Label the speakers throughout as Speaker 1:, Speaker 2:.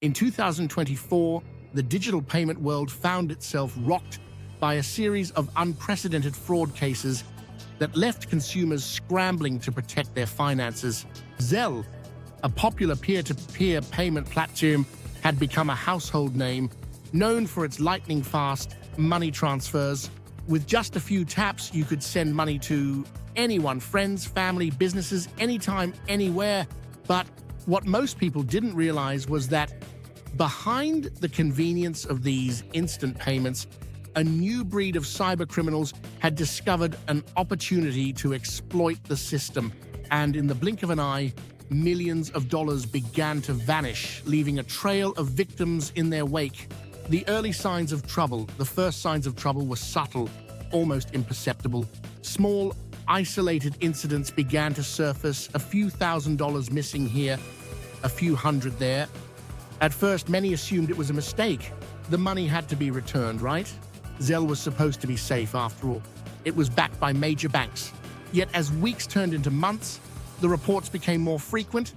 Speaker 1: In 2024, the digital payment world found itself rocked by a series of unprecedented fraud cases that left consumers scrambling to protect their finances. Zelle, a popular peer-to-peer payment platform, had become a household name, known for its lightning-fast money transfers. With just a few taps, you could send money to anyone, friends, family, businesses, anytime, anywhere. But what most people didn't realize was that behind the convenience of these instant payments, a new breed of cybercriminals had discovered an opportunity to exploit the system. And in the blink of an eye, millions of dollars began to vanish, leaving a trail of victims in their wake. The early signs of trouble, the first signs of trouble, were subtle, almost imperceptible. Small, isolated incidents began to surface, a few $1,000s missing here, a few hundred there. At first, many assumed it was a mistake. The money had to be returned, right? Zelle was supposed to be safe after all. It was backed by major banks. Yet as weeks turned into months, the reports became more frequent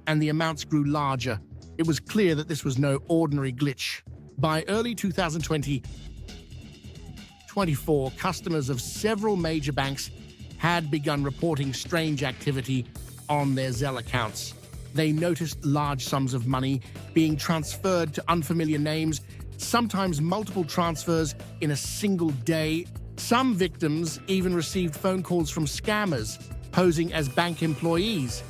Speaker 1: and the amounts grew larger. It was clear that this was no ordinary glitch. By early 2024, customers of several major banks had begun reporting strange activity on their Zelle accounts. They noticed large sums of money being transferred to unfamiliar names, sometimes multiple transfers in a single day. Some victims even received phone calls from scammers posing as bank employees,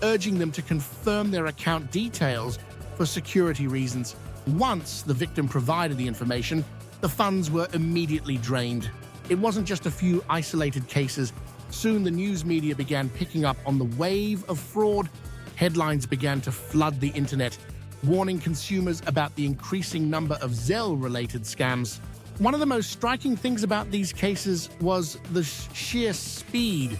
Speaker 1: urging them to confirm their account details for security reasons. Once the victim provided the information, the funds were immediately drained. It wasn't just a few isolated cases. Soon the news media began picking up on the wave of fraud. Headlines began to flood the internet, warning consumers about the increasing number of Zelle-related scams. One of the most striking things about these cases was the sheer speed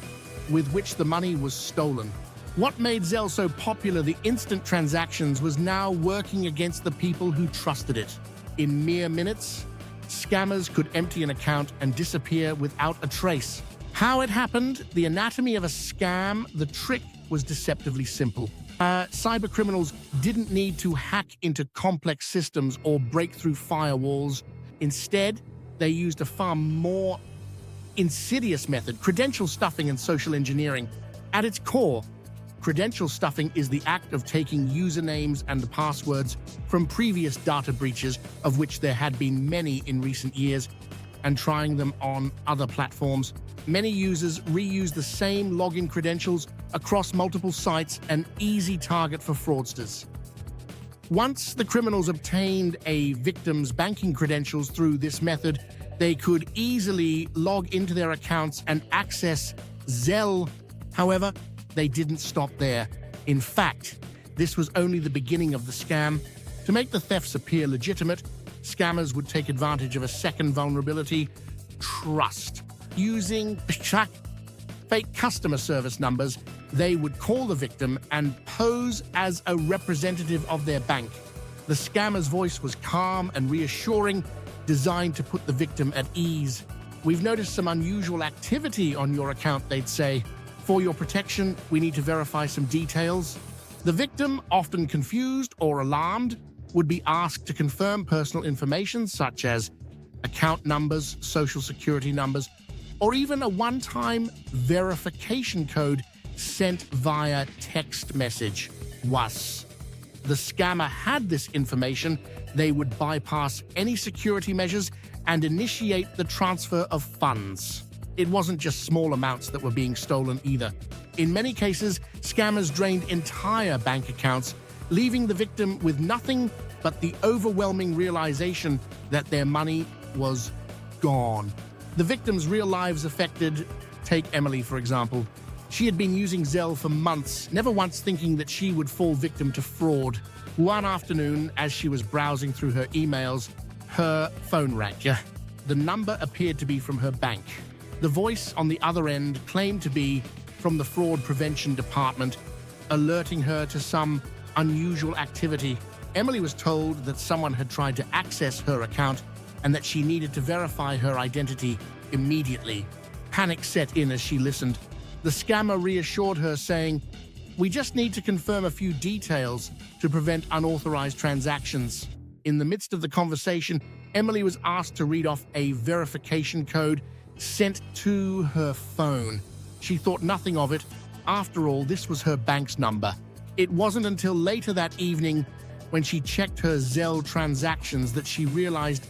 Speaker 1: with which the money was stolen. What made Zelle so popular, the instant transactions, was now working against the people who trusted it. In mere minutes, scammers could empty an account and disappear without a trace. How it happened, the anatomy of a scam, the trick was deceptively simple. Cybercriminals didn't need to hack into complex systems or break through firewalls. Instead, they used a far more insidious method: credential stuffing and social engineering. At its core, credential stuffing is the act of taking usernames and passwords from previous data breaches, of which there had been many in recent years, and trying them on other platforms. Many users reuse the same login credentials across multiple sites, an easy target for fraudsters. Once the criminals obtained a victim's banking credentials through this method, they could easily log into their accounts and access Zelle. However, they didn't stop there. In fact, this was only the beginning of the scam. To make the thefts appear legitimate, scammers would take advantage of a second vulnerability: trust. Using fake customer service numbers, they would call the victim and pose as a representative of their bank. The scammer's voice was calm and reassuring, designed to put the victim at ease. "We've noticed some unusual activity on your account," they'd say. "For your protection, we need to verify some details." The victim, often confused or alarmed, would be asked to confirm personal information such as account numbers, social security numbers, or even a one-time verification code sent via text message. Once the scammer had this information, they would bypass any security measures and initiate the transfer of funds. It wasn't just small amounts that were being stolen either. In many cases, scammers drained entire bank accounts, leaving the victim with nothing but the overwhelming realization that their money was gone. The victim's real lives affected. Take Emily, for example. She had been using Zelle for months, never once thinking that she would fall victim to fraud. One afternoon, as she was browsing through her emails, her phone rang. The number appeared to be from her bank. The voice on the other end claimed to be from the fraud prevention department, alerting her to some unusual activity. Emily was told that someone had tried to access her account and that she needed to verify her identity immediately. Panic set in as she listened. The scammer reassured her, saying, We just need to confirm a few details to prevent unauthorized transactions. In the midst of the conversation, Emily was asked to read off a verification code sent to her phone. She thought nothing of it. After all, this was her bank's number. It wasn't until later that evening, when she checked her Zelle transactions, that she realized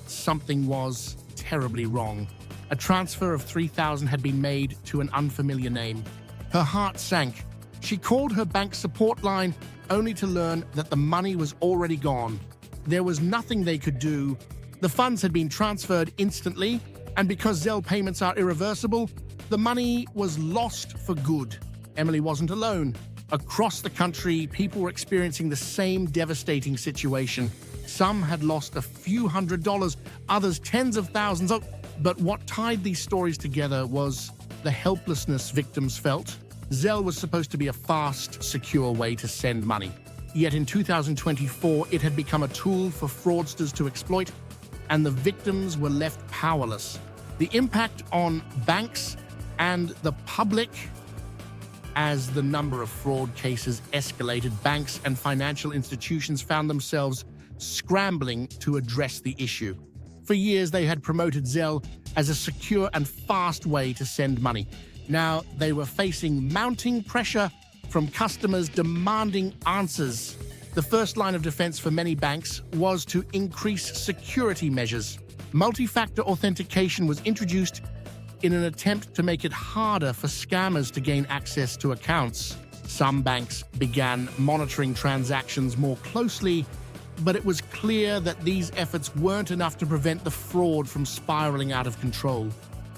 Speaker 1: something was terribly wrong. A transfer of $3,000 had been made to an unfamiliar name. Her heart sank. She called her bank support line only to learn that the money was already gone. There was nothing they could do. The funds had been transferred instantly, and because Zelle payments are irreversible, the money was lost for good. Emily wasn't alone. Across the country, people were experiencing the same devastating situation. Some had lost a few $100s, others tens of thousands. But what tied these stories together was the helplessness victims felt. Zelle was supposed to be a fast, secure way to send money. Yet in 2024, it had become a tool for fraudsters to exploit, and the victims were left powerless. The impact on banks and the public. As the number of fraud cases escalated, banks and financial institutions found themselves scrambling to address the issue. For years, they had promoted Zelle as a secure and fast way to send money. Now, they were facing mounting pressure from customers demanding answers. The first line of defense for many banks was to increase security measures. Multi-factor authentication was introduced in an attempt to make it harder for scammers to gain access to accounts. Some banks began monitoring transactions more closely, but it was clear that these efforts weren't enough to prevent the fraud from spiraling out of control.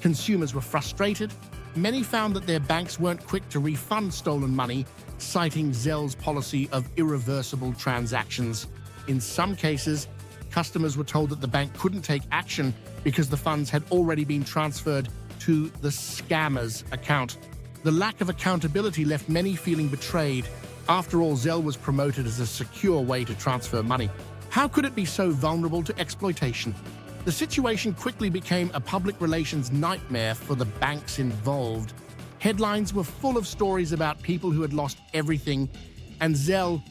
Speaker 1: Consumers were frustrated. Many found that their banks weren't quick to refund stolen money, citing Zelle's policy of irreversible transactions. In some cases, customers were told that the bank couldn't take action because the funds had already been transferred to the scammer's account. The lack of accountability left many feeling betrayed. After all, Zelle was promoted as a secure way to transfer money. How could it be so vulnerable to exploitation? The situation quickly became a public relations nightmare for the banks involved. Headlines were full of stories about people who had lost everything, and Zelle,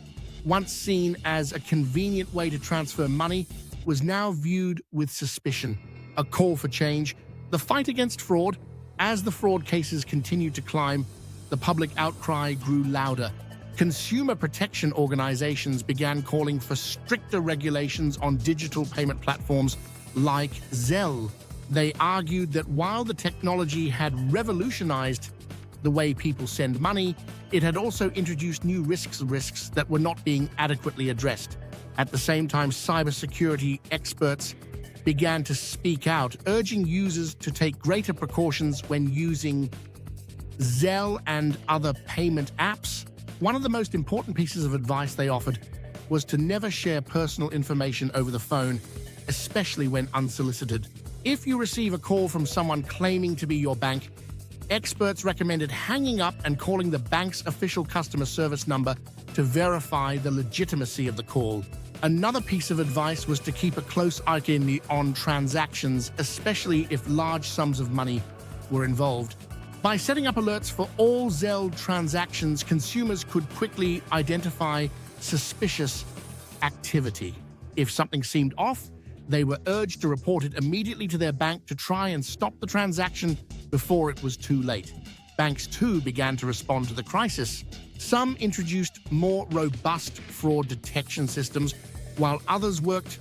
Speaker 1: once seen as a convenient way to transfer money, was now viewed with suspicion. A call for change. The fight against fraud. As the fraud cases continued to climb, the public outcry grew louder. Consumer protection organizations began calling for stricter regulations on digital payment platforms like Zelle. They argued that while the technology had revolutionized the way people send money, it had also introduced new risks that were not being adequately addressed. At the same time, cybersecurity experts began to speak out, urging users to take greater precautions when using Zelle and other payment apps. One of the most important pieces of advice they offered was to never share personal information over the phone, especially when unsolicited. If you receive a call from someone claiming to be your bank, experts recommended hanging up and calling the bank's official customer service number to verify the legitimacy of the call. Another piece of advice was to keep a close eye on transactions, especially if large sums of money were involved. By setting up alerts for all Zelle transactions, consumers could quickly identify suspicious activity. If something seemed off, they were urged to report it immediately to their bank to try and stop the transaction before it was too late. Banks, too, began to respond to the crisis. Some introduced more robust fraud detection systems, while others worked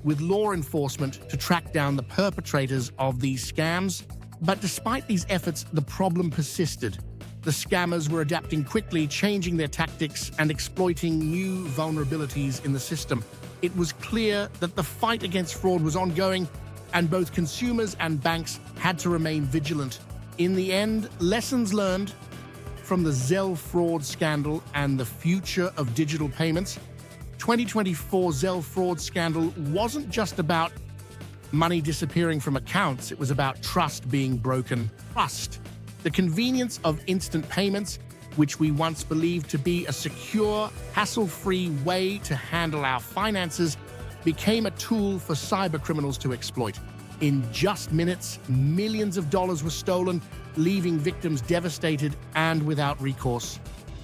Speaker 1: with law enforcement to track down the perpetrators of these scams. But despite these efforts, the problem persisted. The scammers were adapting quickly, changing their tactics and exploiting new vulnerabilities in the system. It was clear that the fight against fraud was ongoing, and both consumers and banks had to remain vigilant. In the end, lessons learned from the Zelle fraud scandal and the future of digital payments. 2024 Zelle fraud scandal wasn't just about money disappearing from accounts, it was about trust being broken. Trust. The convenience of instant payments, which we once believed to be a secure, hassle-free way to handle our finances, became a tool for cybercriminals to exploit. In just minutes, millions of dollars were stolen, leaving victims devastated and without recourse.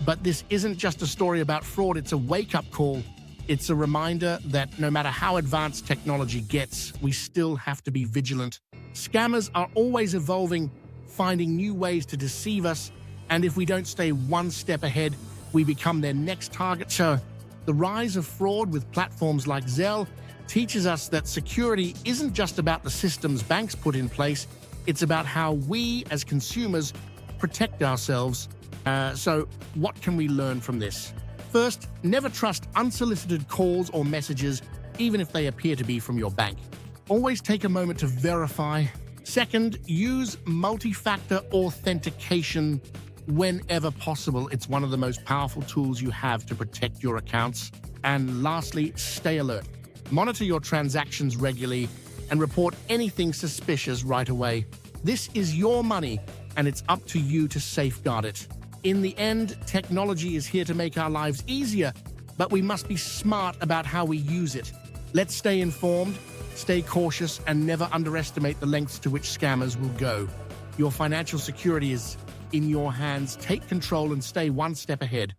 Speaker 1: But this isn't just a story about fraud, it's a wake-up call. It's a reminder that no matter how advanced technology gets, we still have to be vigilant. Scammers are always evolving, finding new ways to deceive us, and if we don't stay one step ahead, we become their next target. So, the rise of fraud with platforms like Zelle teaches us that security isn't just about the systems banks put in place, it's about how we as consumers protect ourselves. So, what can we learn from this? First, never trust unsolicited calls or messages, even if they appear to be from your bank. Always take a moment to verify. Second, use multi-factor authentication whenever possible. It's one of the most powerful tools you have to protect your accounts. And lastly, stay alert. Monitor your transactions regularly and report anything suspicious right away. This is your money, and it's up to you to safeguard it. In the end, technology is here to make our lives easier, but we must be smart about how we use it. Let's stay informed, stay cautious, and never underestimate the lengths to which scammers will go. Your financial security is in your hands. Take control and stay one step ahead.